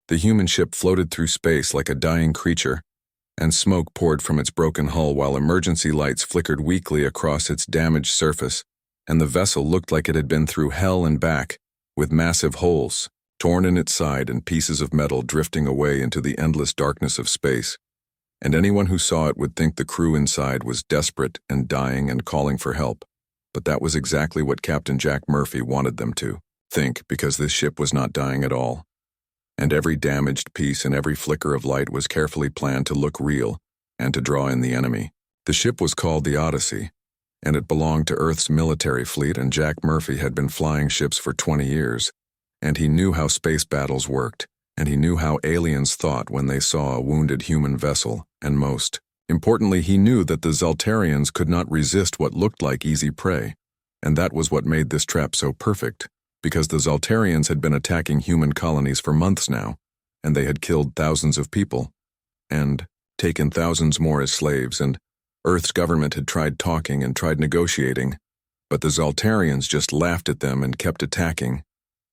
The human ship floated through space like a dying creature, and smoke poured from its broken hull while emergency lights flickered weakly across its damaged surface, and the vessel looked like it had been through hell and back, with massive holes, torn in its side and pieces of metal drifting away into the endless darkness of space. And anyone who saw it would think the crew inside was desperate and dying and calling for help. But that was exactly what Captain Jack Murphy wanted them to think, because this ship was not dying at all. And every damaged piece and every flicker of light was carefully planned to look real and to draw in the enemy. The ship was called the Odyssey, and it belonged to Earth's military fleet, and Jack Murphy had been flying ships for 20 years, and he knew how space battles worked, and he knew how aliens thought when they saw a wounded human vessel, and most importantly, he knew that the Zaltarians could not resist what looked like easy prey, and that was what made this trap so perfect, because the Zaltarians had been attacking human colonies for months now, and they had killed thousands of people, and taken thousands more as slaves, and Earth's government had tried talking and tried negotiating, but the Zaltarians just laughed at them and kept attacking,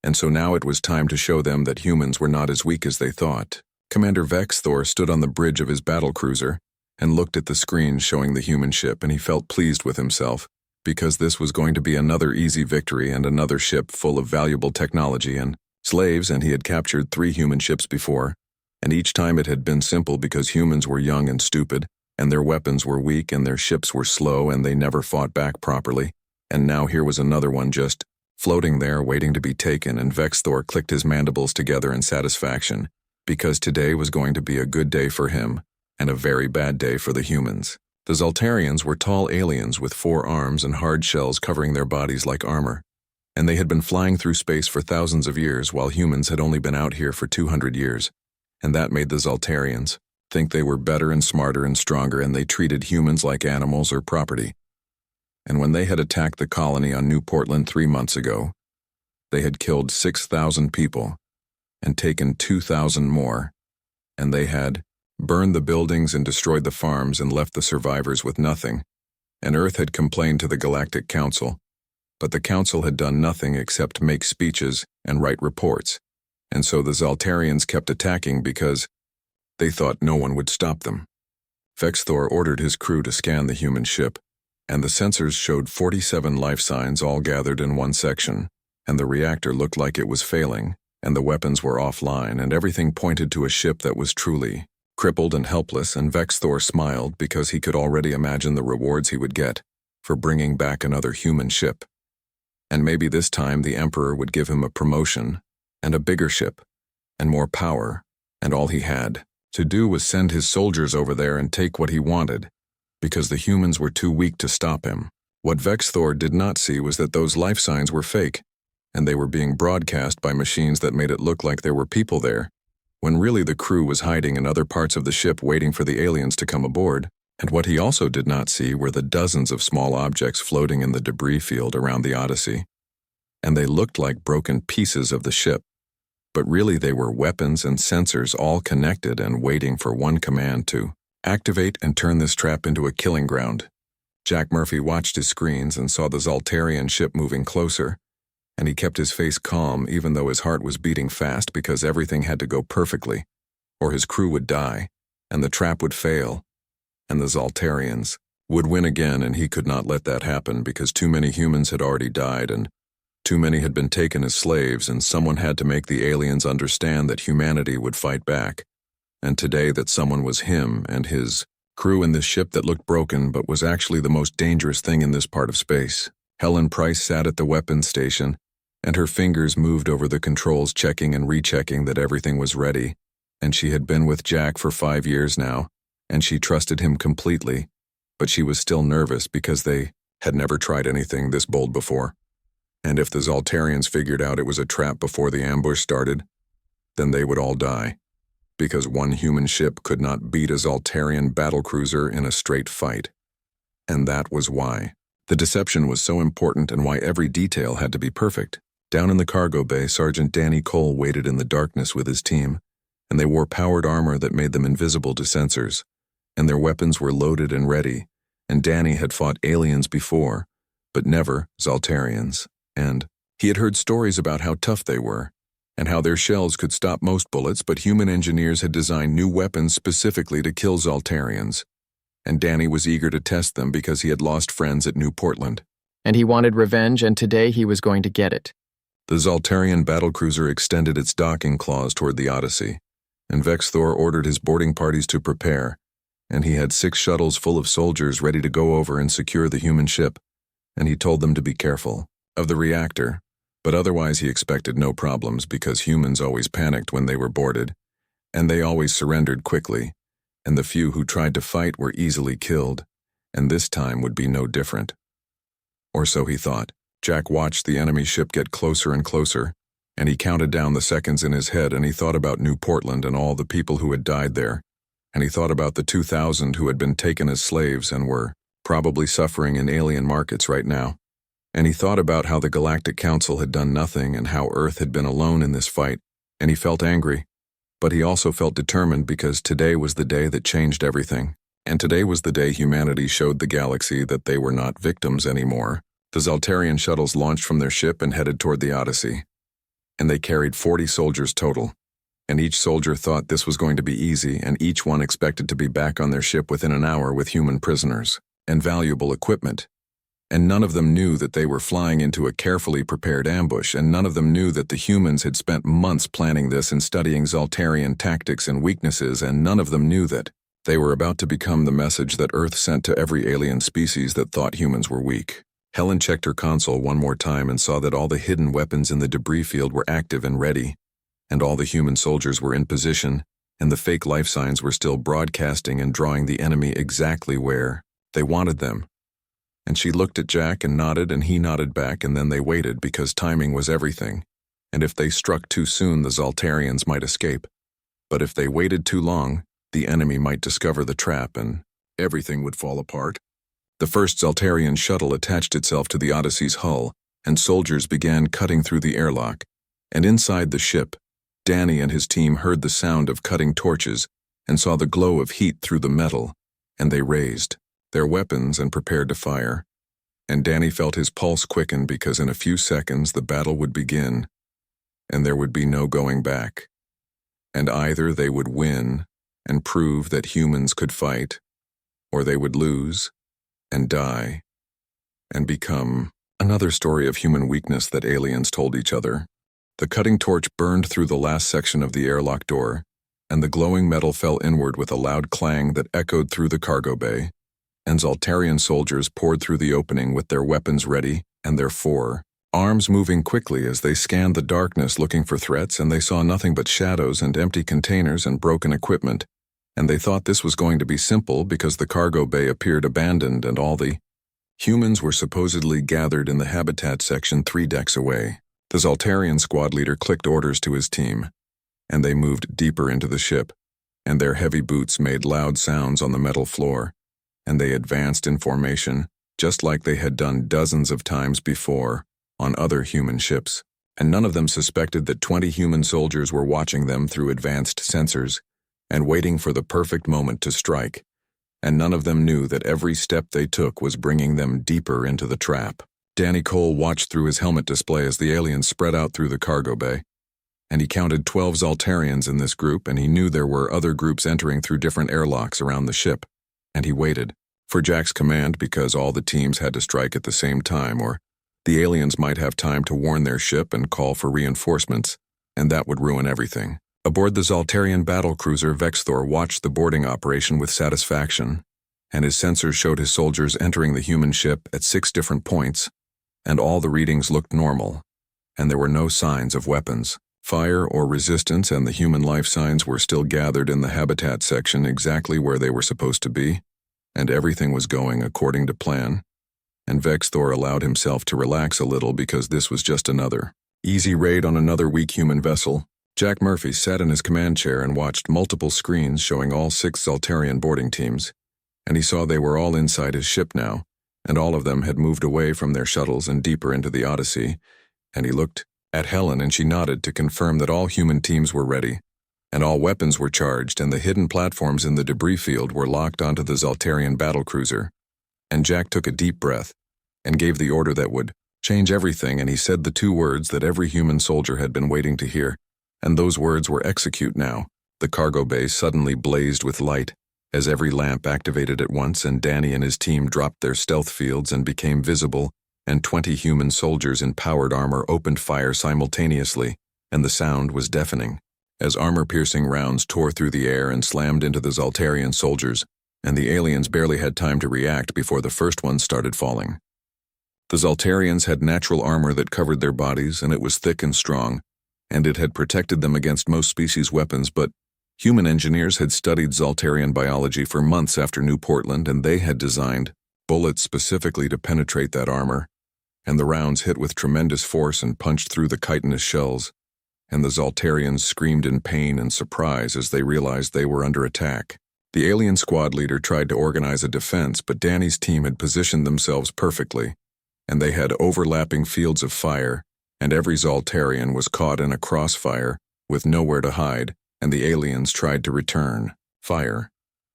and so now it was time to show them that humans were not as weak as they thought. Commander Vexthor stood on the bridge of his battlecruiser and looked at the screen showing the human ship, and he felt pleased with himself, because this was going to be another easy victory and another ship full of valuable technology and slaves, and he had captured 3 human ships before, and each time it had been simple because humans were young and stupid, and their weapons were weak and their ships were slow and they never fought back properly, and now here was another one just floating there waiting to be taken, and Vexthor clicked his mandibles together in satisfaction, because today was going to be a good day for him and a very bad day for the humans. The Zaltarians were tall aliens with 4 arms and hard shells covering their bodies like armor, and they had been flying through space for thousands of years while humans had only been out here for 200 years, and that made the Zaltarians think they were better and smarter and stronger, and they treated humans like animals or property. And when they had attacked the colony on New Portland 3 months ago, they had killed 6,000 people and taken 2,000 more, and they had burned the buildings and destroyed the farms and left the survivors with nothing, and Earth had complained to the Galactic Council, but the Council had done nothing except make speeches and write reports, and so the Zaltarians kept attacking because they thought no one would stop them. Vexthor ordered his crew to scan the human ship, and the sensors showed 47 life signs all gathered in one section, and the reactor looked like it was failing, and the weapons were offline, and everything pointed to a ship that was truly crippled and helpless, and Vexthor smiled because he could already imagine the rewards he would get for bringing back another human ship. And maybe this time the Emperor would give him a promotion, and a bigger ship, and more power, and all he had to do was send his soldiers over there and take what he wanted, because the humans were too weak to stop him. What Vexthor did not see was that those life signs were fake, and they were being broadcast by machines that made it look like there were people there, when really the crew was hiding in other parts of the ship waiting for the aliens to come aboard. And what he also did not see were the dozens of small objects floating in the debris field around the Odyssey, and they looked like broken pieces of the ship, but really they were weapons and sensors all connected and waiting for one command to activate and turn this trap into a killing ground. Jack Murphy watched his screens and saw the Zaltarian ship moving closer, and he kept his face calm even though his heart was beating fast, because everything had to go perfectly, or his crew would die, and the trap would fail, and the Zaltarians would win again, and he could not let that happen because too many humans had already died, and too many had been taken as slaves, and someone had to make the aliens understand that humanity would fight back, and today that someone was him and his crew in this ship that looked broken but was actually the most dangerous thing in this part of space. Helen Price sat at the weapons station, and her fingers moved over the controls, checking and rechecking that everything was ready, and she had been with Jack for 5 years now, and she trusted him completely, but she was still nervous because they had never tried anything this bold before. And if the Zaltarians figured out it was a trap before the ambush started, then they would all die, because one human ship could not beat a Zaltarian battlecruiser in a straight fight. And that was why the deception was so important and why every detail had to be perfect. Down in the cargo bay, Sergeant Danny Cole waited in the darkness with his team, and they wore powered armor that made them invisible to sensors, and their weapons were loaded and ready, and Danny had fought aliens before, but never Zaltarians, and he had heard stories about how tough they were, and how their shells could stop most bullets, but human engineers had designed new weapons specifically to kill Zaltarians. And Danny was eager to test them because he had lost friends at New Portland. And he wanted revenge, and today he was going to get it. The Zaltarian battlecruiser extended its docking claws toward the Odyssey, and Vexthor ordered his boarding parties to prepare, and he had 6 shuttles full of soldiers ready to go over and secure the human ship, and he told them to be careful of the reactor, but otherwise he expected no problems because humans always panicked when they were boarded, and they always surrendered quickly, and the few who tried to fight were easily killed, and this time would be no different. Or so he thought. Jack watched the enemy ship get closer and closer, and he counted down the seconds in his head, and he thought about New Portland and all the people who had died there, and he thought about the 2,000 who had been taken as slaves and were probably suffering in alien markets right now. And he thought about how the Galactic Council had done nothing and how Earth had been alone in this fight, and he felt angry. But he also felt determined because today was the day that changed everything. And today was the day humanity showed the galaxy that they were not victims anymore. The Zaltarian shuttles launched from their ship and headed toward the Odyssey. And they carried 40 soldiers total. And each soldier thought this was going to be easy, and each one expected to be back on their ship within an hour with human prisoners and valuable equipment. And none of them knew that they were flying into a carefully prepared ambush, and none of them knew that the humans had spent months planning this and studying Zaltarian tactics and weaknesses, and none of them knew that they were about to become the message that Earth sent to every alien species that thought humans were weak. Helen checked her console one more time and saw that all the hidden weapons in the debris field were active and ready, and all the human soldiers were in position, and the fake life signs were still broadcasting and drawing the enemy exactly where they wanted them. And she looked at Jack and nodded, and he nodded back, and then they waited because timing was everything, and if they struck too soon the Zaltarians might escape. But if they waited too long, the enemy might discover the trap and everything would fall apart. The first Zaltarian shuttle attached itself to the Odyssey's hull, and soldiers began cutting through the airlock. And inside the ship, Danny and his team heard the sound of cutting torches and saw the glow of heat through the metal, and they raised their weapons and prepared to fire. And Danny felt his pulse quicken because in a few seconds the battle would begin, and there would be no going back. And either they would win and prove that humans could fight, or they would lose and die, and become another story of human weakness that aliens told each other. The cutting torch burned through the last section of the airlock door, and the glowing metal fell inward with a loud clang that echoed through the cargo bay, and Zaltarian soldiers poured through the opening with their weapons ready and their arms moving quickly as they scanned the darkness looking for threats, and they saw nothing but shadows and empty containers and broken equipment. And they thought this was going to be simple because the cargo bay appeared abandoned and all the humans were supposedly gathered in the habitat section 3 decks away. The Zaltarian squad leader clicked orders to his team, and they moved deeper into the ship, and their heavy boots made loud sounds on the metal floor, and they advanced in formation, just like they had done dozens of times before on other human ships. And none of them suspected that 20 human soldiers were watching them through advanced sensors and waiting for the perfect moment to strike, and none of them knew that every step they took was bringing them deeper into the trap. Danny Cole watched through his helmet display as the aliens spread out through the cargo bay, and he counted 12 Zaltarians in this group, and he knew there were other groups entering through different airlocks around the ship, and he waited for Jack's command because all the teams had to strike at the same time, or the aliens might have time to warn their ship and call for reinforcements, and that would ruin everything. Aboard the Zaltarian battlecruiser, Vexthor watched the boarding operation with satisfaction, and his sensors showed his soldiers entering the human ship at 6 different points, and all the readings looked normal, and there were no signs of weapons, fire, or resistance, and the human life signs were still gathered in the habitat section exactly where they were supposed to be, and everything was going according to plan. And Vexthor allowed himself to relax a little because this was just another easy raid on another weak human vessel. Jack Murphy sat in his command chair and watched multiple screens showing all 6 Zaltarian boarding teams, and he saw they were all inside his ship now, and all of them had moved away from their shuttles and deeper into the Odyssey, and he looked at Helen and she nodded to confirm that all human teams were ready, and all weapons were charged, and the hidden platforms in the debris field were locked onto the Zaltarian battlecruiser. And Jack took a deep breath and gave the order that would change everything, and he said the 2 words that every human soldier had been waiting to hear. And those words were execute now. The cargo bay suddenly blazed with light, as every lamp activated at once, and Danny and his team dropped their stealth fields and became visible, and 20 human soldiers in powered armor opened fire simultaneously, and the sound was deafening, as armor-piercing rounds tore through the air and slammed into the Zaltarian soldiers, and the aliens barely had time to react before the first ones started falling. The Zaltarians had natural armor that covered their bodies, and it was thick and strong, and it had protected them against most species' weapons, but human engineers had studied Zaltarian biology for months after New Portland, and they had designed bullets specifically to penetrate that armor, and the rounds hit with tremendous force and punched through the chitinous shells, and the Zaltarians screamed in pain and surprise as they realized they were under attack. The alien squad leader tried to organize a defense, but Danny's team had positioned themselves perfectly, and they had overlapping fields of fire, and every Zaltarian was caught in a crossfire with nowhere to hide, and the aliens tried to return fire.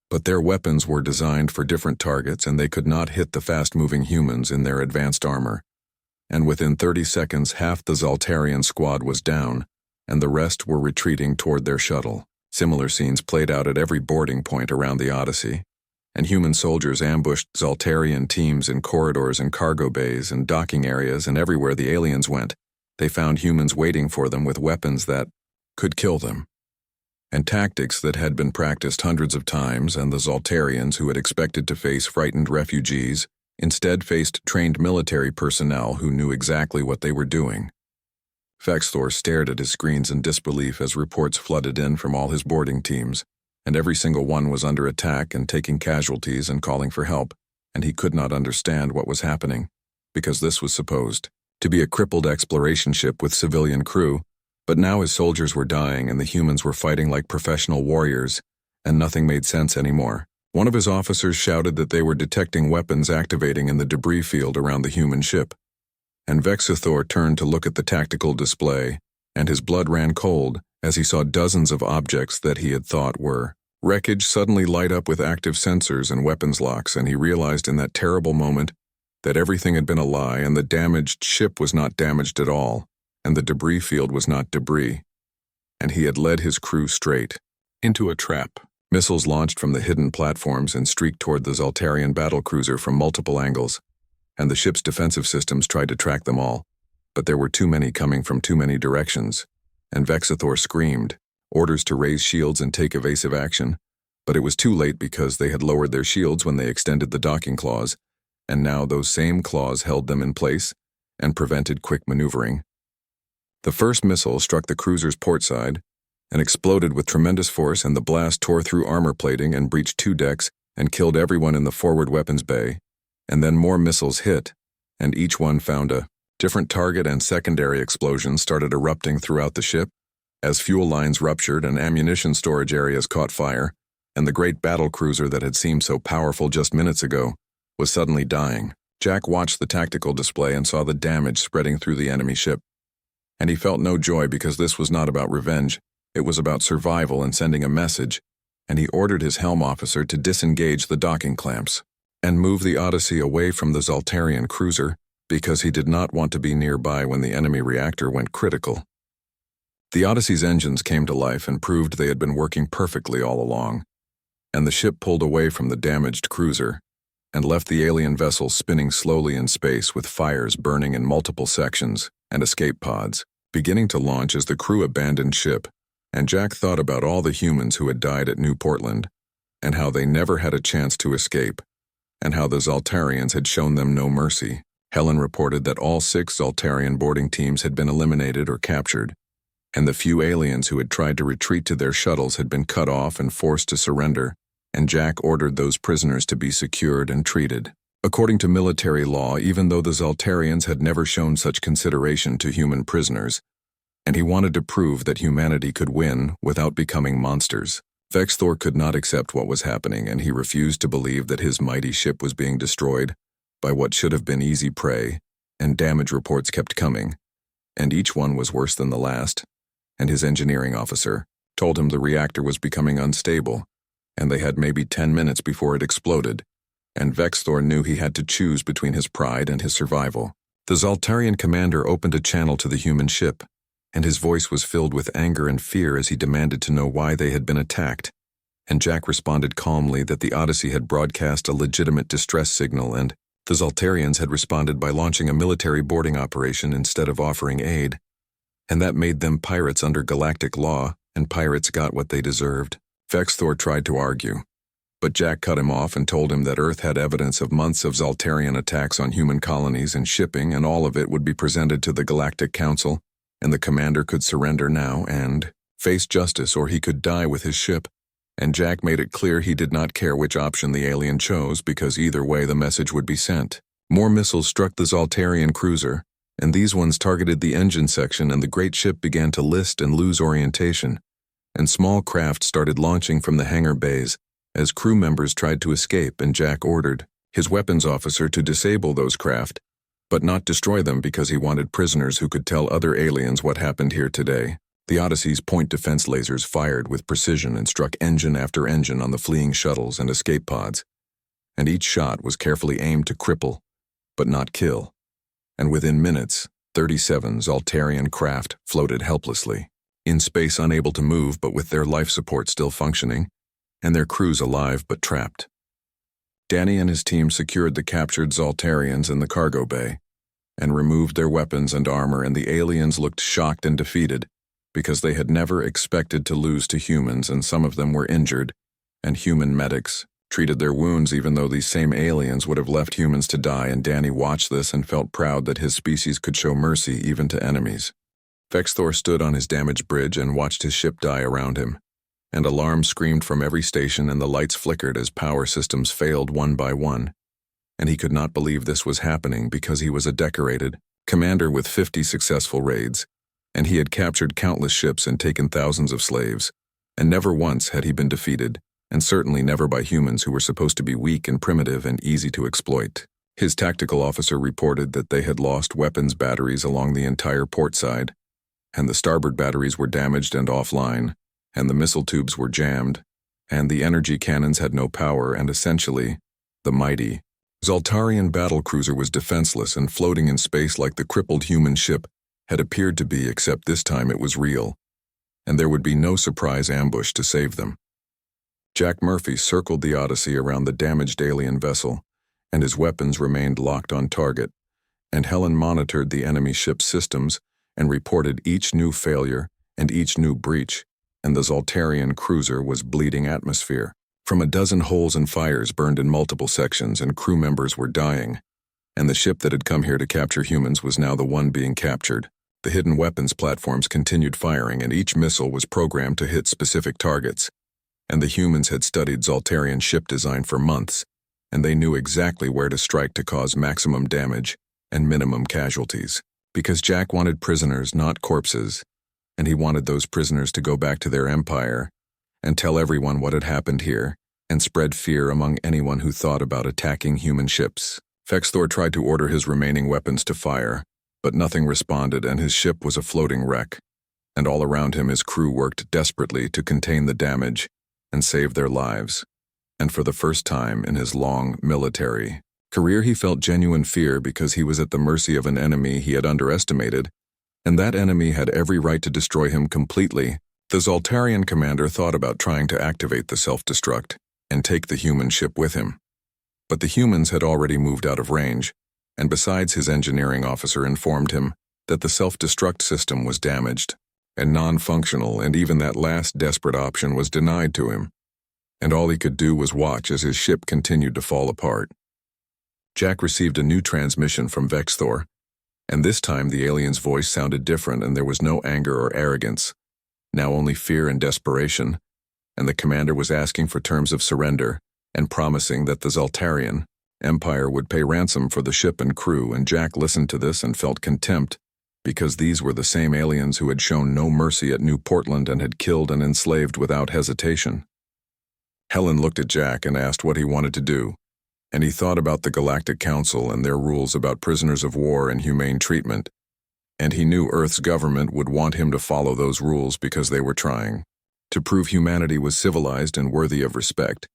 But their weapons were designed for different targets, and they could not hit the fast-moving humans in their advanced armor. And within 30 seconds, half the Zaltarian squad was down, and the rest were retreating toward their shuttle. Similar scenes played out at every boarding point around the Odyssey, and human soldiers ambushed Zaltarian teams in corridors and cargo bays and docking areas, and everywhere the aliens went, they found humans waiting for them with weapons that could kill them, and tactics that had been practiced hundreds of times, and the Zaltarians, who had expected to face frightened refugees, instead faced trained military personnel who knew exactly what they were doing. Vexthor stared at his screens in disbelief as reports flooded in from all his boarding teams, and every single one was under attack and taking casualties and calling for help, and he could not understand what was happening, because this was supposed to be a crippled exploration ship with civilian crew, but now his soldiers were dying and the humans were fighting like professional warriors, and nothing made sense anymore. One of his officers shouted that they were detecting weapons activating in the debris field around the human ship, and Vexithor turned to look at the tactical display, and his blood ran cold as he saw dozens of objects that he had thought were wreckage suddenly light up with active sensors and weapons locks, and he realized in that terrible moment that everything had been a lie, and the damaged ship was not damaged at all, and the debris field was not debris, and he had led his crew straight into a trap. Missiles launched from the hidden platforms and streaked toward the Zaltarian battlecruiser from multiple angles, and the ship's defensive systems tried to track them all, but there were too many coming from too many directions, and Vexithor screamed orders to raise shields and take evasive action, but it was too late because they had lowered their shields when they extended the docking claws, and now those same claws held them in place and prevented quick maneuvering. The first missile struck the cruiser's port side and exploded with tremendous force, and the blast tore through armor plating and breached 2 decks and killed everyone in the forward weapons bay. And then more missiles hit, and each one found a different target, and secondary explosions started erupting throughout the ship as fuel lines ruptured and ammunition storage areas caught fire, and the great battle cruiser that had seemed so powerful just minutes ago was suddenly dying. Jack watched the tactical display and saw the damage spreading through the enemy ship, and he felt no joy because this was not about revenge. It was about survival and sending a message, and he ordered his helm officer to disengage the docking clamps and move the Odyssey away from the Zaltarian cruiser because he did not want to be nearby when the enemy reactor went critical. The Odyssey's engines came to life and proved they had been working perfectly all along, and the ship pulled away from the damaged cruiser and left the alien vessel spinning slowly in space with fires burning in multiple sections and escape pods beginning to launch as the crew abandoned ship. And Jack thought about all the humans who had died at New Portland, and how they never had a chance to escape, and how the Zaltarians had shown them no mercy. Helen reported that all 6 Zaltarian boarding teams had been eliminated or captured, and the few aliens who had tried to retreat to their shuttles had been cut off and forced to surrender, and Jack ordered those prisoners to be secured and treated according to military law, even though the Zaltarians had never shown such consideration to human prisoners, and he wanted to prove that humanity could win without becoming monsters. Vexthor could not accept what was happening, and he refused to believe that his mighty ship was being destroyed by what should have been easy prey, and damage reports kept coming, and each one was worse than the last, and his engineering officer told him the reactor was becoming unstable, and they had maybe 10 minutes before it exploded, and Vexthor knew he had to choose between his pride and his survival. The Zaltarian commander opened a channel to the human ship, and his voice was filled with anger and fear as he demanded to know why they had been attacked. And Jack responded calmly that the Odyssey had broadcast a legitimate distress signal and the Zaltarians had responded by launching a military boarding operation instead of offering aid. And that made them pirates under galactic law, and pirates got what they deserved. Vexthor tried to argue, but Jack cut him off and told him that Earth had evidence of months of Zaltarian attacks on human colonies and shipping, and all of it would be presented to the Galactic Council, and the commander could surrender now and face justice, or he could die with his ship. And Jack made it clear he did not care which option the alien chose, because either way the message would be sent. More missiles struck the Zaltarian cruiser, and these ones targeted the engine section, and the great ship began to list and lose orientation. And small craft started launching from the hangar bays as crew members tried to escape, and Jack ordered his weapons officer to disable those craft, but not destroy them, because he wanted prisoners who could tell other aliens what happened here today. The Odyssey's point defense lasers fired with precision and struck engine after engine on the fleeing shuttles and escape pods, and each shot was carefully aimed to cripple, but not kill. And within minutes, 37 Zaltarian craft floated helplessly, in space, unable to move but with their life support still functioning, and their crews alive but trapped. Danny and his team secured the captured Zaltarians in the cargo bay, and removed their weapons and armor, and the aliens looked shocked and defeated, because they had never expected to lose to humans, and some of them were injured, and human medics treated their wounds even though these same aliens would have left humans to die, and Danny watched this and felt proud that his species could show mercy even to enemies. Vexthor stood on his damaged bridge and watched his ship die around him, and alarms screamed from every station and the lights flickered as power systems failed one by one, and he could not believe this was happening because he was a decorated commander with 50 successful raids, and he had captured countless ships and taken thousands of slaves, and never once had he been defeated, and certainly never by humans who were supposed to be weak and primitive and easy to exploit. His tactical officer reported that they had lost weapons batteries along the entire port side, and the starboard batteries were damaged and offline, and the missile tubes were jammed, and the energy cannons had no power, and essentially, the mighty Zaltarian battlecruiser was defenseless and floating in space like the crippled human ship had appeared to be, except this time it was real, and there would be no surprise ambush to save them. Jack Murphy circled the Odyssey around the damaged alien vessel, and his weapons remained locked on target, and Helen monitored the enemy ship's systems and reported each new failure and each new breach, and the Zaltarian cruiser was bleeding atmosphere. From a dozen holes and fires burned in multiple sections, and crew members were dying, and the ship that had come here to capture humans was now the one being captured. The hidden weapons platforms continued firing, and each missile was programmed to hit specific targets, and the humans had studied Zaltarian ship design for months, and they knew exactly where to strike to cause maximum damage and minimum casualties, because Jack wanted prisoners, not corpses, and he wanted those prisoners to go back to their empire and tell everyone what had happened here and spread fear among anyone who thought about attacking human ships. Vexthor tried to order his remaining weapons to fire, but nothing responded, and his ship was a floating wreck, and all around him his crew worked desperately to contain the damage and save their lives. And for the first time in his long military career, he felt genuine fear, because he was at the mercy of an enemy he had underestimated, and that enemy had every right to destroy him completely. The Zaltarian commander thought about trying to activate the self-destruct and take the human ship with him, but the humans had already moved out of range, and besides, his engineering officer informed him that the self-destruct system was damaged and non-functional, and even that last desperate option was denied to him, and all he could do was watch as his ship continued to fall apart. Jack received a new transmission from Vexthor, and this time the alien's voice sounded different, and there was no anger or arrogance, now only fear and desperation, and the commander was asking for terms of surrender and promising that the Zaltarian Empire would pay ransom for the ship and crew, and Jack listened to this and felt contempt, because these were the same aliens who had shown no mercy at New Portland and had killed and enslaved without hesitation. Helen looked at Jack and asked what he wanted to do, and he thought about the Galactic Council and their rules about prisoners of war and humane treatment, and he knew Earth's government would want him to follow those rules because they were trying to prove humanity was civilized and worthy of respect.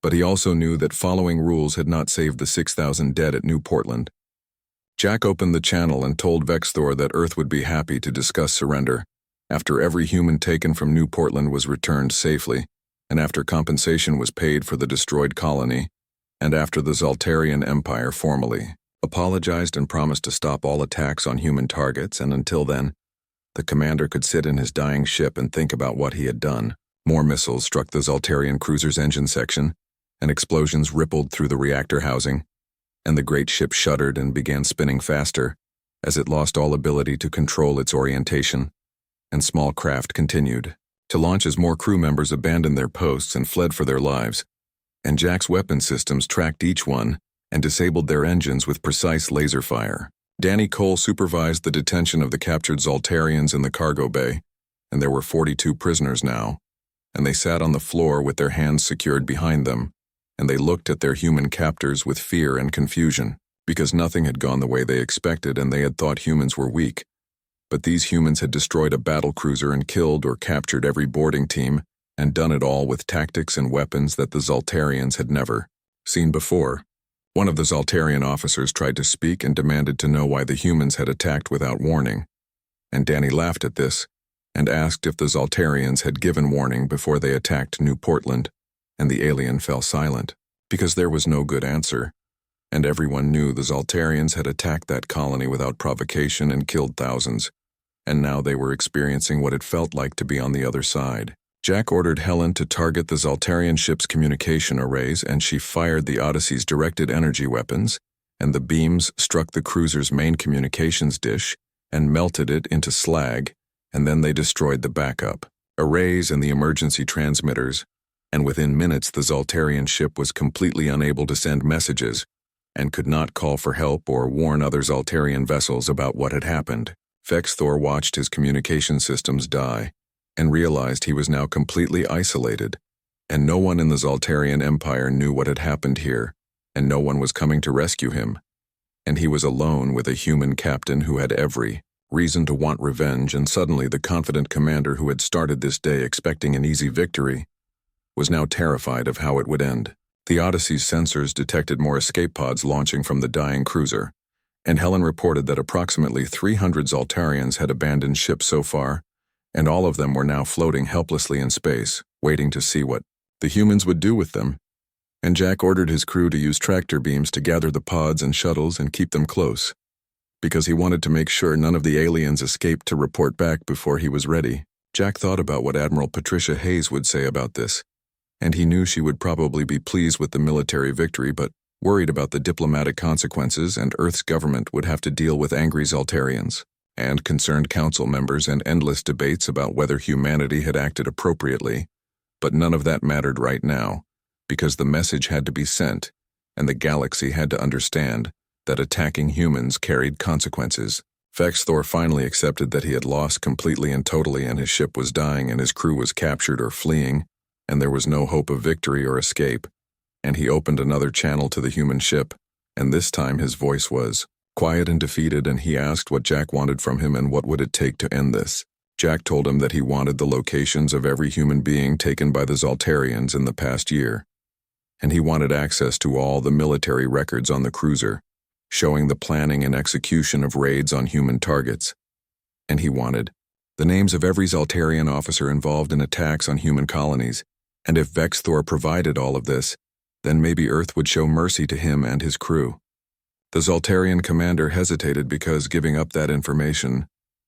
But he also knew that following rules had not saved the 6,000 dead at New Portland. Jack opened the channel and told Vexthor that Earth would be happy to discuss surrender, after every human taken from New Portland was returned safely, and after compensation was paid for the destroyed colony, and after the Zaltarian Empire formally apologized and promised to stop all attacks on human targets, and until then, the commander could sit in his dying ship and think about what he had done. More missiles struck the Zaltarian cruiser's engine section, and explosions rippled through the reactor housing, and the great ship shuddered and began spinning faster as it lost all ability to control its orientation, and small craft continued to launch as more crew members abandoned their posts and fled for their lives, and Jack's weapon systems tracked each one and disabled their engines with precise laser fire. Danny Cole supervised the detention of the captured Zaltarians in the cargo bay, and there were 42 prisoners now, and they sat on the floor with their hands secured behind them, and they looked at their human captors with fear and confusion, because nothing had gone the way they expected and they had thought humans were weak. But these humans had destroyed a battle cruiser and killed or captured every boarding team, and done it all with tactics and weapons that the Zaltarians had never seen before. One of the Zaltarian officers tried to speak and demanded to know why the humans had attacked without warning, and Danny laughed at this and asked if the Zaltarians had given warning before they attacked New Portland, and the alien fell silent, because there was no good answer, and everyone knew the Zaltarians had attacked that colony without provocation and killed thousands, and now they were experiencing what it felt like to be on the other side. Jack ordered Helen to target the Zaltarian ship's communication arrays, and she fired the Odyssey's directed energy weapons, and the beams struck the cruiser's main communications dish and melted it into slag, and then they destroyed the backup arrays and the emergency transmitters, and within minutes the Zaltarian ship was completely unable to send messages and could not call for help or warn other Zaltarian vessels about what had happened. Vexthor watched his communication systems die and realized he was now completely isolated, and no one in the Zaltarian Empire knew what had happened here, and no one was coming to rescue him, and he was alone with a human captain who had every reason to want revenge, and suddenly the confident commander who had started this day expecting an easy victory was now terrified of how it would end. The Odyssey's sensors detected more escape pods launching from the dying cruiser, and Helen reported that approximately 300 Zaltarians had abandoned ship so far, and all of them were now floating helplessly in space, waiting to see what the humans would do with them. And Jack ordered his crew to use tractor beams to gather the pods and shuttles and keep them close, because he wanted to make sure none of the aliens escaped to report back before he was ready. Jack thought about what Admiral Patricia Hayes would say about this, and he knew she would probably be pleased with the military victory but worried about the diplomatic consequences, and Earth's government would have to deal with angry Zaltarians and concerned council members and endless debates about whether humanity had acted appropriately. But none of that mattered right now, because the message had to be sent, and the galaxy had to understand that attacking humans carried consequences. Vexthor finally accepted that he had lost completely and totally, and his ship was dying and his crew was captured or fleeing, and there was no hope of victory or escape, and he opened another channel to the human ship, and this time his voice was quiet and defeated, and he asked what Jack wanted from him and what would it take to end this. Jack told him that he wanted the locations of every human being taken by the Zaltarians in the past year, and he wanted access to all the military records on the cruiser, showing the planning and execution of raids on human targets, and he wanted the names of every Zaltarian officer involved in attacks on human colonies, and if Vexthor provided all of this, then maybe Earth would show mercy to him and his crew. The Zaltarian commander hesitated because giving up that information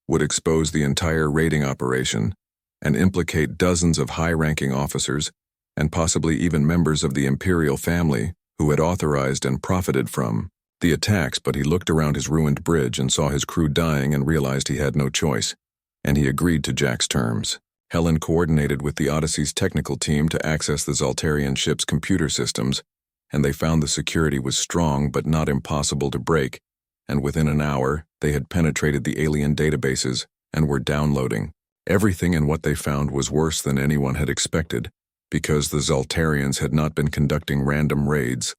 would expose the entire raiding operation and implicate dozens of high-ranking officers and possibly even members of the imperial family who had authorized and profited from the attacks, but he looked around his ruined bridge and saw his crew dying and realized he had no choice, and he agreed to Jack's terms. Helen coordinated with the Odyssey's technical team to access the Zaltarian ship's computer systems, and they found the security was strong but not impossible to break, and within an hour they had penetrated the alien databases and were downloading everything, and what they found was worse than anyone had expected, because the Zaltarians had not been conducting random raids,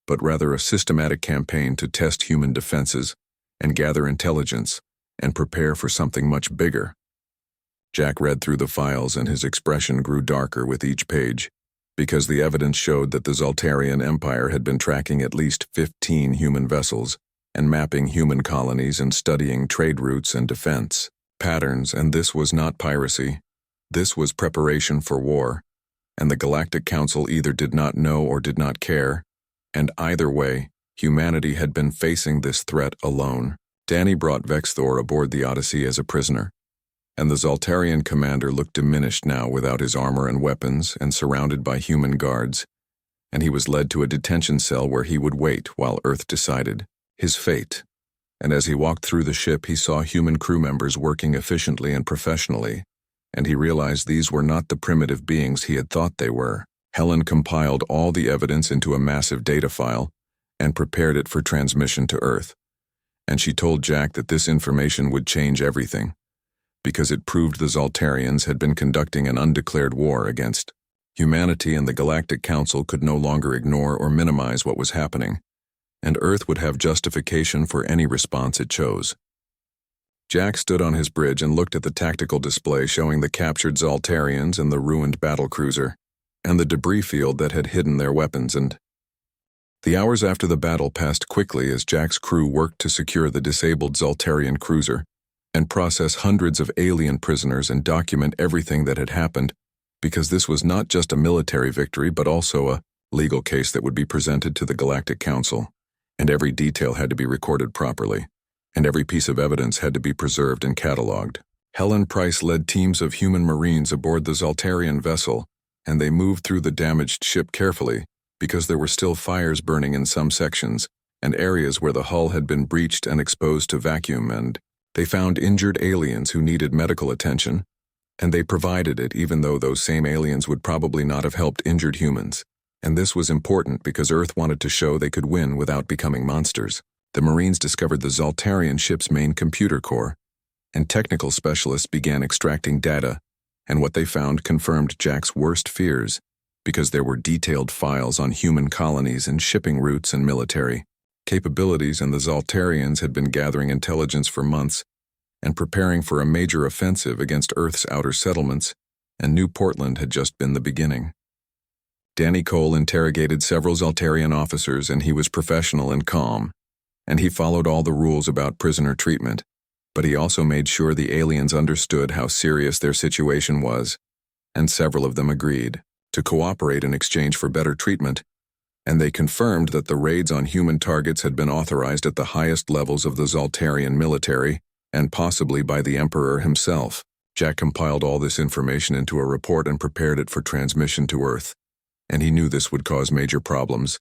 but rather a systematic campaign to test human defenses and gather intelligence and prepare for something much bigger. Jack read through the files and his expression grew darker with each page, because the evidence showed that the Zaltarian Empire had been tracking at least 15 human vessels and mapping human colonies and studying trade routes and defense patterns, and this was not piracy. This was preparation for war, and the Galactic Council either did not know or did not care, and either way, humanity had been facing this threat alone. Danny brought Vexthor aboard the Odyssey as a prisoner, and the Zaltarian commander looked diminished now without his armor and weapons and surrounded by human guards, and he was led to a detention cell where he would wait while Earth decided his fate. And as he walked through the ship, he saw human crew members working efficiently and professionally, and he realized these were not the primitive beings he had thought they were. Helen compiled all the evidence into a massive data file and prepared it for transmission to Earth. And she told Jack that this information would change everything, because it proved the Zaltarians had been conducting an undeclared war against humanity, and the Galactic Council could no longer ignore or minimize what was happening, and Earth would have justification for any response it chose. Jack stood on his bridge and looked at the tactical display showing the captured Zaltarians and the ruined battlecruiser, and the debris field that had hidden their weapons, and the hours after the battle passed quickly as Jack's crew worked to secure the disabled Zaltarian cruiser and process hundreds of alien prisoners and document everything that had happened, because this was not just a military victory but also a legal case that would be presented to the Galactic Council, and every detail had to be recorded properly, and every piece of evidence had to be preserved and cataloged. Helen Price led teams of human Marines aboard the Zaltarian vessel, and they moved through the damaged ship carefully, because there were still fires burning in some sections, and areas where the hull had been breached and exposed to vacuum, and they found injured aliens who needed medical attention, and they provided it even though those same aliens would probably not have helped injured humans. And this was important because Earth wanted to show they could win without becoming monsters. The Marines discovered the Zaltarian ship's main computer core, and technical specialists began extracting data, and what they found confirmed Jack's worst fears, because there were detailed files on human colonies and shipping routes and military capabilities, and the Zaltarians had been gathering intelligence for months and preparing for a major offensive against Earth's outer settlements, and New Portland had just been the beginning. Danny Cole interrogated several Zaltarian officers, and he was professional and calm, and he followed all the rules about prisoner treatment, but he also made sure the aliens understood how serious their situation was, and several of them agreed to cooperate in exchange for better treatment, and they confirmed that the raids on human targets had been authorized at the highest levels of the Zaltarian military, and possibly by the Emperor himself. Jack compiled all this information into a report and prepared it for transmission to Earth, and he knew this would cause major problems,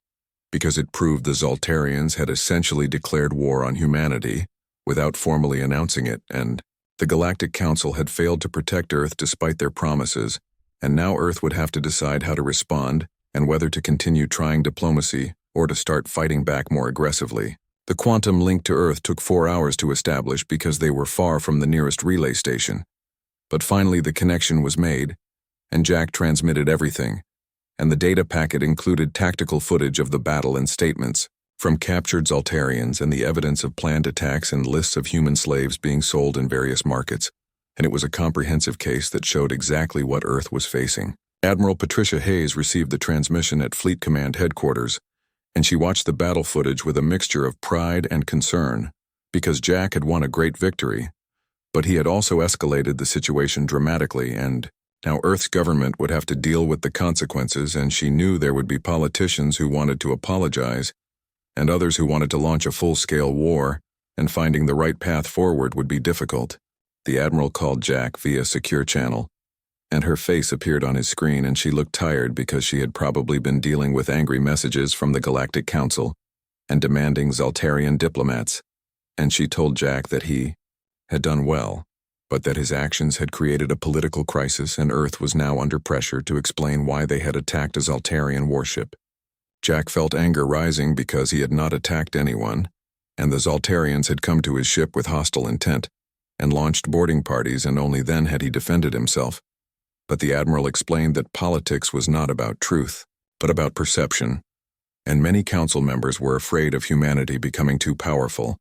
because it proved the Zaltarians had essentially declared war on humanity without formally announcing it, and the Galactic Council had failed to protect Earth despite their promises, and now Earth would have to decide how to respond and whether to continue trying diplomacy or to start fighting back more aggressively. The quantum link to Earth took 4 hours to establish because they were far from the nearest relay station. But finally the connection was made, and Jack transmitted everything, and the data packet included tactical footage of the battle and statements from captured Zaltarians and the evidence of planned attacks and lists of human slaves being sold in various markets, and it was a comprehensive case that showed exactly what Earth was facing. Admiral Patricia Hayes received the transmission at Fleet Command headquarters, and she watched the battle footage with a mixture of pride and concern, because Jack had won a great victory, but he had also escalated the situation dramatically, and now Earth's government would have to deal with the consequences, and she knew there would be politicians who wanted to apologize, and others who wanted to launch a full-scale war, and finding the right path forward would be difficult. The Admiral called Jack via secure channel, and her face appeared on his screen, and she looked tired because she had probably been dealing with angry messages from the Galactic Council and demanding Zaltarian diplomats, and she told Jack that he had done well, but that his actions had created a political crisis, and Earth was now under pressure to explain why they had attacked a Zaltarian warship. Jack felt anger rising because he had not attacked anyone, and the Zaltarians had come to his ship with hostile intent and launched boarding parties, and only then had he defended himself. But the Admiral explained that politics was not about truth, but about perception, and many council members were afraid of humanity becoming too powerful,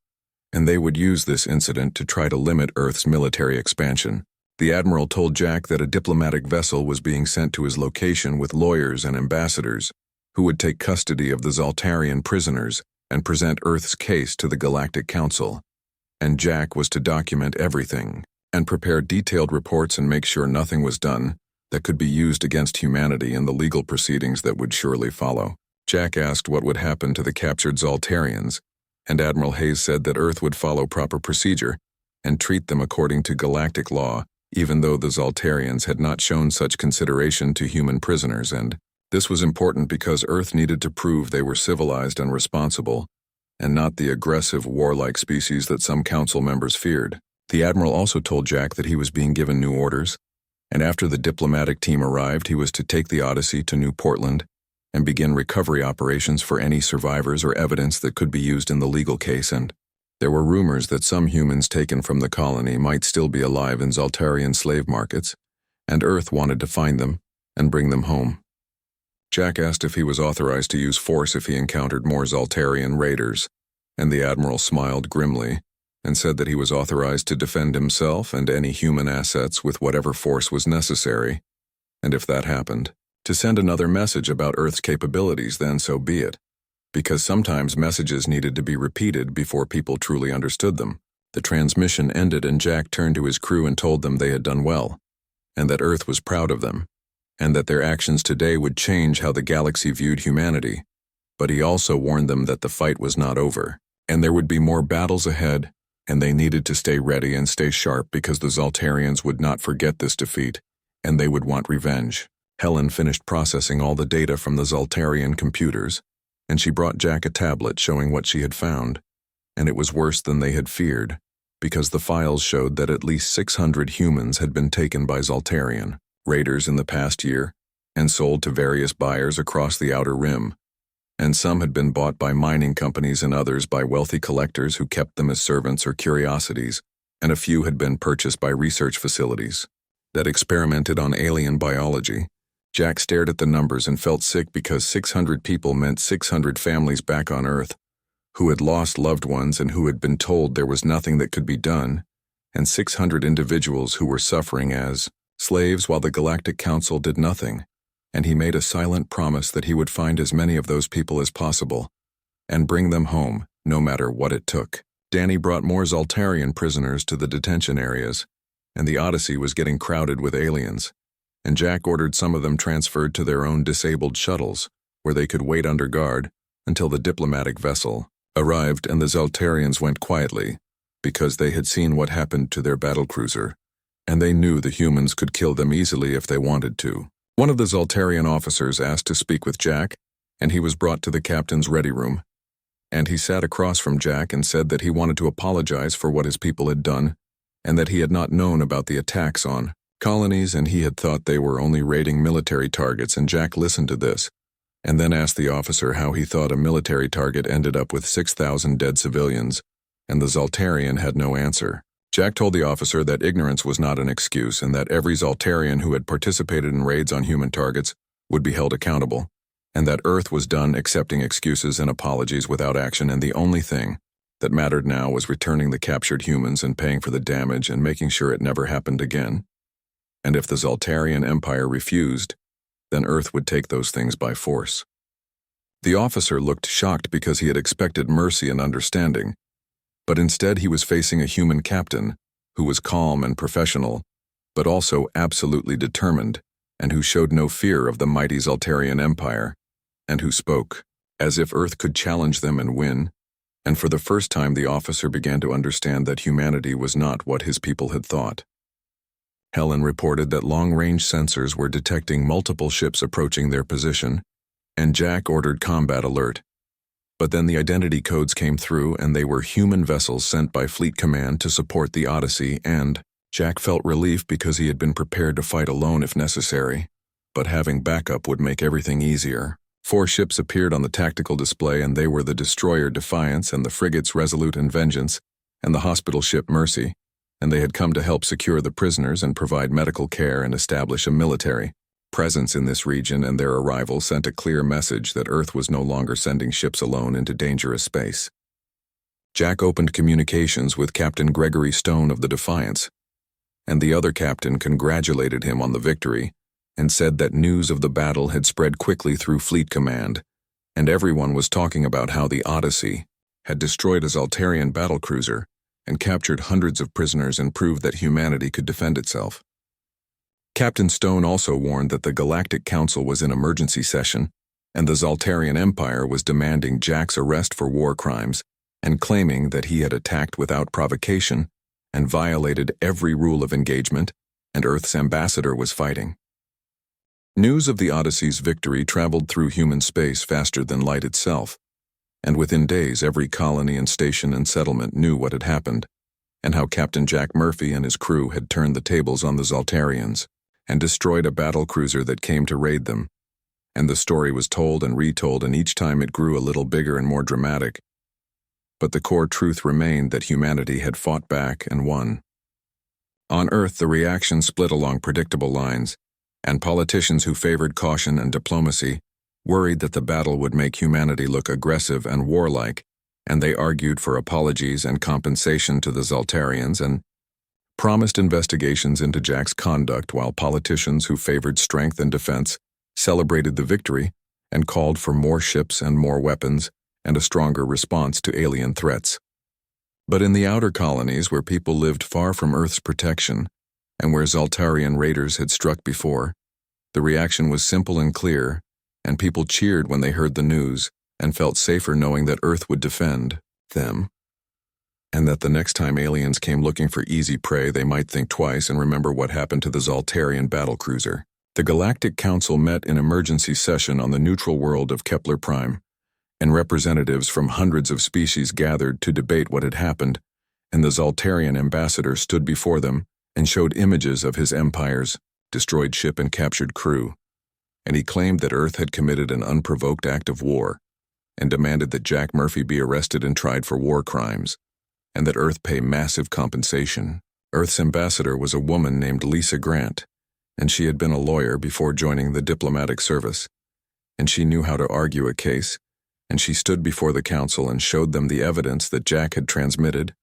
and they would use this incident to try to limit Earth's military expansion. The Admiral told Jack that a diplomatic vessel was being sent to his location with lawyers and ambassadors who would take custody of the Zaltarian prisoners and present Earth's case to the Galactic Council, and Jack was to document everything and prepare detailed reports and make sure nothing was done that could be used against humanity in the legal proceedings that would surely follow. Jack asked what would happen to the captured Zaltarians, and Admiral Hayes said that Earth would follow proper procedure and treat them according to galactic law, even though the Zaltarians had not shown such consideration to human prisoners, and this was important because Earth needed to prove they were civilized and responsible, and not the aggressive, warlike species that some council members feared. The Admiral also told Jack that he was being given new orders, and after the diplomatic team arrived, he was to take the Odyssey to New Portland and begin recovery operations for any survivors or evidence that could be used in the legal case, and there were rumors that some humans taken from the colony might still be alive in Zaltarian slave markets, and Earth wanted to find them and bring them home. Jack asked if he was authorized to use force if he encountered more Zaltarian raiders, and the Admiral smiled grimly and said that he was authorized to defend himself and any human assets with whatever force was necessary, and if that happened, to send another message about Earth's capabilities, then so be it, because sometimes messages needed to be repeated before people truly understood them. The transmission ended and Jack turned to his crew and told them they had done well, and that Earth was proud of them, and that their actions today would change how the galaxy viewed humanity, but he also warned them that the fight was not over, and there would be more battles ahead, and they needed to stay ready and stay sharp because the Zaltarians would not forget this defeat, and they would want revenge. Helen finished processing all the data from the Zaltarian computers, and she brought Jack a tablet showing what she had found, and it was worse than they had feared, because the files showed that at least 600 humans had been taken by Zaltarian raiders in the past year and sold to various buyers across the Outer Rim, and some had been bought by mining companies and others by wealthy collectors who kept them as servants or curiosities, and a few had been purchased by research facilities that experimented on alien biology. Jack stared at the numbers and felt sick because 600 people meant 600 families back on Earth who had lost loved ones and who had been told there was nothing that could be done, and 600 individuals who were suffering as slaves while the Galactic Council did nothing, and he made a silent promise that he would find as many of those people as possible and bring them home, no matter what it took. Danny brought more Zaltarian prisoners to the detention areas, and the Odyssey was getting crowded with aliens, and Jack ordered some of them transferred to their own disabled shuttles, where they could wait under guard until the diplomatic vessel arrived, and the Zaltarians went quietly, because they had seen what happened to their battlecruiser, and they knew the humans could kill them easily if they wanted to. One of the Zaltarian officers asked to speak with Jack, and he was brought to the captain's ready room, and he sat across from Jack and said that he wanted to apologize for what his people had done, and that he had not known about the attacks on colonies, and he had thought they were only raiding military targets, and Jack listened to this, and then asked the officer how he thought a military target ended up with 6,000 dead civilians, and the Zaltarian had no answer. Jack told the officer that ignorance was not an excuse and that every Zaltarian who had participated in raids on human targets would be held accountable, and that Earth was done accepting excuses and apologies without action, and the only thing that mattered now was returning the captured humans and paying for the damage and making sure it never happened again. And if the Zaltarian Empire refused, then Earth would take those things by force. The officer looked shocked because he had expected mercy and understanding, but instead he was facing a human captain who was calm and professional, but also absolutely determined, and who showed no fear of the mighty Zaltarian Empire, and who spoke as if Earth could challenge them and win, and for the first time the officer began to understand that humanity was not what his people had thought. Helen reported that long-range sensors were detecting multiple ships approaching their position, and Jack ordered combat alert. But then the identity codes came through, and they were human vessels sent by Fleet Command to support the Odyssey, and Jack felt relief because he had been prepared to fight alone if necessary, but having backup would make everything easier. 4 ships appeared on the tactical display, and they were the destroyer Defiance and the frigates Resolute and Vengeance and the hospital ship Mercy, and they had come to help secure the prisoners and provide medical care and establish a military presence in this region, and their arrival sent a clear message that Earth was no longer sending ships alone into dangerous space. Jack opened communications with Captain Gregory Stone of the Defiance, and the other captain congratulated him on the victory and said that news of the battle had spread quickly through Fleet Command, and everyone was talking about how the Odyssey had destroyed a Zaltarian battlecruiser and captured hundreds of prisoners and proved that humanity could defend itself. Captain Stone also warned that the Galactic Council was in emergency session, and the Zaltarian Empire was demanding Jack's arrest for war crimes and claiming that he had attacked without provocation and violated every rule of engagement, and Earth's ambassador was fighting. News of the Odyssey's victory traveled through human space faster than light itself, and within days every colony and station and settlement knew what had happened, and how Captain Jack Murphy and his crew had turned the tables on the Zaltarians and destroyed a battlecruiser that came to raid them. And the story was told and retold, and each time it grew a little bigger and more dramatic. But the core truth remained that humanity had fought back and won. On Earth, the reaction split along predictable lines, and politicians who favored caution and diplomacy worried that the battle would make humanity look aggressive and warlike, and they argued for apologies and compensation to the Zaltarians and promised investigations into Jack's conduct, while politicians who favored strength and defense celebrated the victory and called for more ships and more weapons and a stronger response to alien threats. But in the outer colonies, where people lived far from Earth's protection and where Zaltarian raiders had struck before, the reaction was simple and clear, and people cheered when they heard the news and felt safer knowing that Earth would defend them, and that the next time aliens came looking for easy prey, they might think twice and remember what happened to the Zaltarian battlecruiser. The Galactic Council met in emergency session on the neutral world of Kepler Prime, and representatives from hundreds of species gathered to debate what had happened, and the Zaltarian ambassador stood before them and showed images of his empire's destroyed ship and captured crew, and he claimed that Earth had committed an unprovoked act of war, and demanded that Jack Murphy be arrested and tried for war crimes, and that Earth pay massive compensation. Earth's ambassador was a woman named Lisa Grant, and she had been a lawyer before joining the diplomatic service, and she knew how to argue a case, and she stood before the council and showed them the evidence that Jack had transmitted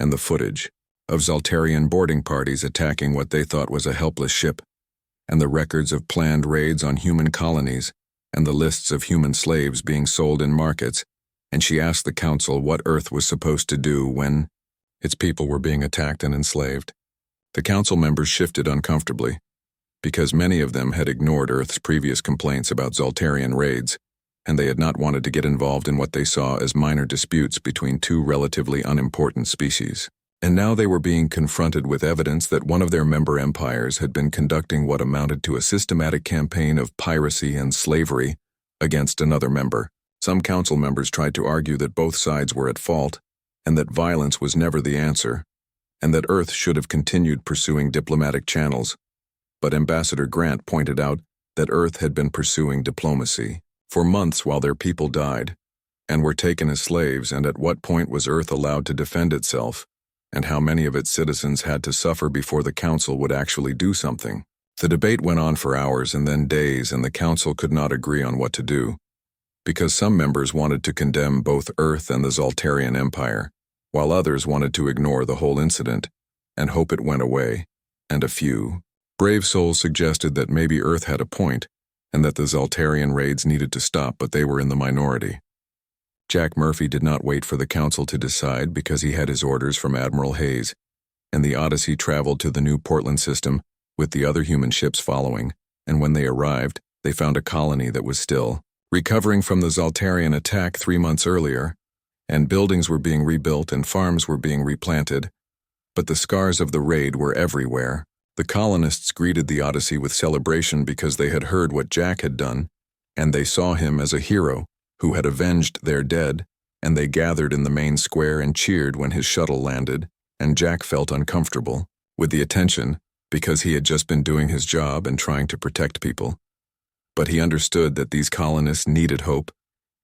and the footage of Zaltarian boarding parties attacking what they thought was a helpless ship, and the records of planned raids on human colonies, and the lists of human slaves being sold in markets, and she asked the council what Earth was supposed to do when its people were being attacked and enslaved. The council members shifted uncomfortably, because many of them had ignored Earth's previous complaints about Zaltarian raids, and they had not wanted to get involved in what they saw as minor disputes between two relatively unimportant species. And now they were being confronted with evidence that one of their member empires had been conducting what amounted to a systematic campaign of piracy and slavery against another member. Some council members tried to argue that both sides were at fault, and that violence was never the answer, and that Earth should have continued pursuing diplomatic channels. But Ambassador Grant pointed out that Earth had been pursuing diplomacy for months while their people died and were taken as slaves, and at what point was Earth allowed to defend itself, and how many of its citizens had to suffer before the council would actually do something. The debate went on for hours and then days, and the council could not agree on what to do, because some members wanted to condemn both Earth and the Zaltarian Empire, while others wanted to ignore the whole incident and hope it went away, and a few brave souls suggested that maybe Earth had a point and that the Zaltarian raids needed to stop, but they were in the minority. Jack Murphy did not wait for the council to decide because he had his orders from Admiral Hayes, and the Odyssey traveled to the new Portland system with the other human ships following, and when they arrived, they found a colony that was still recovering from the Zaltarian attack 3 months earlier, and buildings were being rebuilt and farms were being replanted, but the scars of the raid were everywhere. The colonists greeted the Odyssey with celebration because they had heard what Jack had done, and they saw him as a hero who had avenged their dead, and they gathered in the main square and cheered when his shuttle landed, and Jack felt uncomfortable with the attention because he had just been doing his job and trying to protect people. But he understood that these colonists needed hope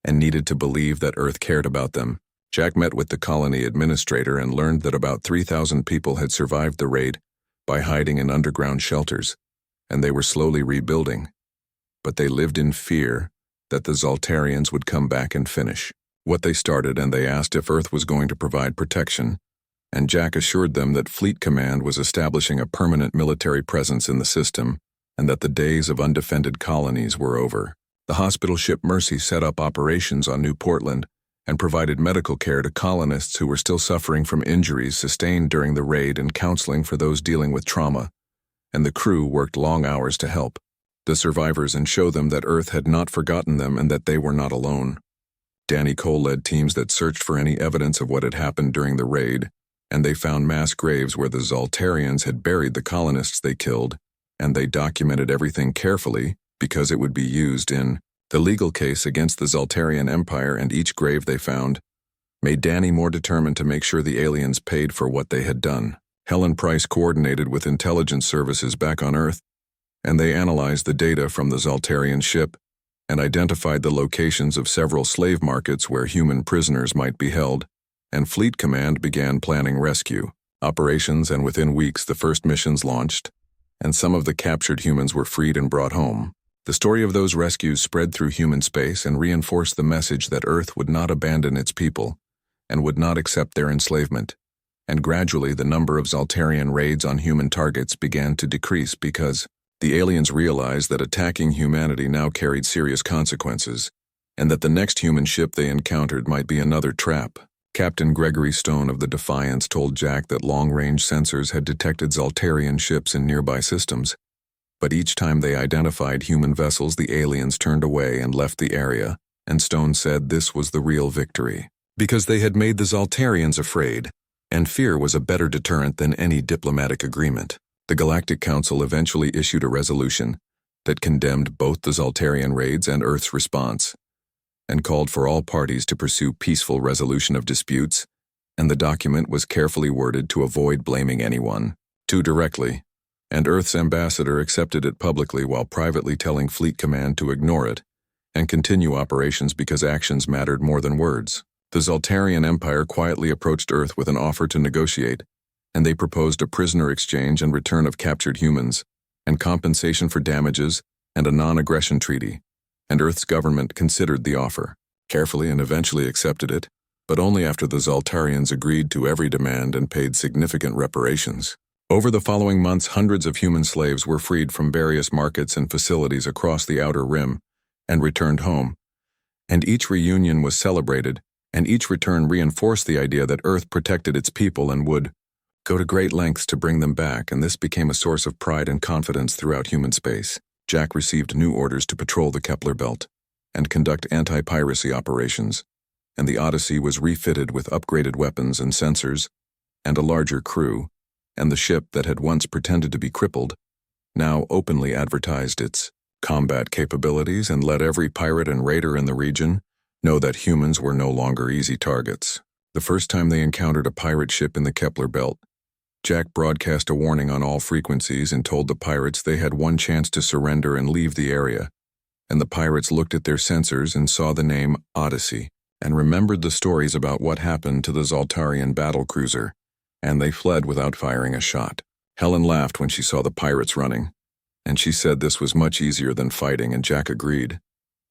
and needed to believe that Earth cared about them. Jack met with the colony administrator and learned that about 3,000 people had survived the raid by hiding in underground shelters, and they were slowly rebuilding. But they lived in fear that the Zaltarians would come back and finish what they started, and they asked if Earth was going to provide protection, and Jack assured them that Fleet Command was establishing a permanent military presence in the system, and that the days of undefended colonies were over. The hospital ship Mercy set up operations on New Portland and provided medical care to colonists who were still suffering from injuries sustained during the raid and counseling for those dealing with trauma, and the crew worked long hours to help the survivors and show them that Earth had not forgotten them and that they were not alone. Danny Cole led teams that searched for any evidence of what had happened during the raid, and they found mass graves where the Zoltarians had buried the colonists they killed, and they documented everything carefully because it would be used in the legal case against the Zoltarian Empire, and each grave they found made Danny more determined to make sure the aliens paid for what they had done. Helen Price coordinated with intelligence services back on Earth, and they analyzed the data from the Zoltarian ship and identified the locations of several slave markets where human prisoners might be held, and Fleet Command began planning rescue operations, and within weeks the first missions launched, and some of the captured humans were freed and brought home. The story of those rescues spread through human space and reinforced the message that Earth would not abandon its people and would not accept their enslavement. And gradually the number of Zoltarian raids on human targets began to decrease because the aliens realized that attacking humanity now carried serious consequences, and that the next human ship they encountered might be another trap. Captain Gregory Stone of the Defiance told Jack that long-range sensors had detected Zoltarian ships in nearby systems, but each time they identified human vessels, the aliens turned away and left the area, and Stone said this was the real victory, because they had made the Zoltarians afraid, and fear was a better deterrent than any diplomatic agreement. The Galactic Council eventually issued a resolution that condemned both the Zoltarian raids and Earth's response, and called for all parties to pursue peaceful resolution of disputes, and the document was carefully worded to avoid blaming anyone too directly, and Earth's ambassador accepted it publicly while privately telling Fleet Command to ignore it and continue operations because actions mattered more than words. The Zoltarian Empire quietly approached Earth with an offer to negotiate, and they proposed a prisoner exchange and return of captured humans, and compensation for damages, and a non-aggression treaty, and Earth's government considered the offer carefully and eventually accepted it, but only after the Zoltarians agreed to every demand and paid significant reparations. Over the following months, hundreds of human slaves were freed from various markets and facilities across the Outer Rim and returned home, and each reunion was celebrated, and each return reinforced the idea that Earth protected its people and would go to great lengths to bring them back, and this became a source of pride and confidence throughout human space. Jack received new orders to patrol the Kepler Belt and conduct anti-piracy operations, and the Odyssey was refitted with upgraded weapons and sensors, and a larger crew, and the ship that had once pretended to be crippled now openly advertised its combat capabilities and let every pirate and raider in the region know that humans were no longer easy targets. The first time they encountered a pirate ship in the Kepler Belt, Jack broadcast a warning on all frequencies and told the pirates they had one chance to surrender and leave the area, and the pirates looked at their sensors and saw the name Odyssey and remembered the stories about what happened to the Zoltarian battlecruiser, and they fled without firing a shot. Helen laughed when she saw the pirates running, and she said this was much easier than fighting, and Jack agreed.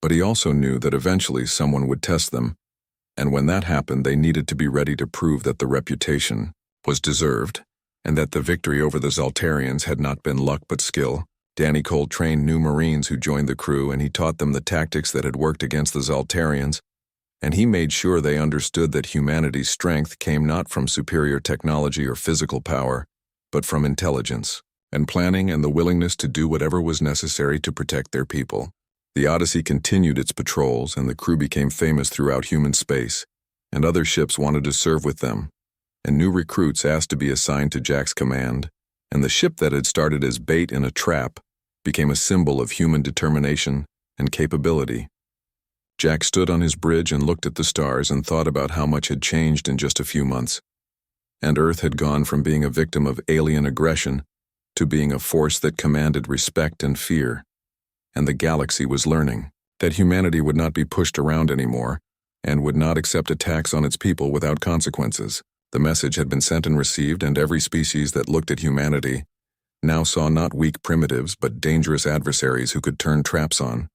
But he also knew that eventually someone would test them, and when that happened they needed to be ready to prove that the reputation was deserved, and that the victory over the Zoltarians had not been luck but skill. Danny Cole trained new Marines who joined the crew, and he taught them the tactics that had worked against the Zoltarians, and he made sure they understood that humanity's strength came not from superior technology or physical power, but from intelligence and planning and the willingness to do whatever was necessary to protect their people. The Odyssey continued its patrols, and the crew became famous throughout human space, and other ships wanted to serve with them, and new recruits asked to be assigned to Jack's command, and the ship that had started as bait in a trap became a symbol of human determination and capability. Jack stood on his bridge and looked at the stars and thought about how much had changed in just a few months, and Earth had gone from being a victim of alien aggression to being a force that commanded respect and fear. And the galaxy was learning that humanity would not be pushed around anymore and would not accept attacks on its people without consequences. The message had been sent and received, and every species that looked at humanity now saw not weak primitives but dangerous adversaries who could turn traps on.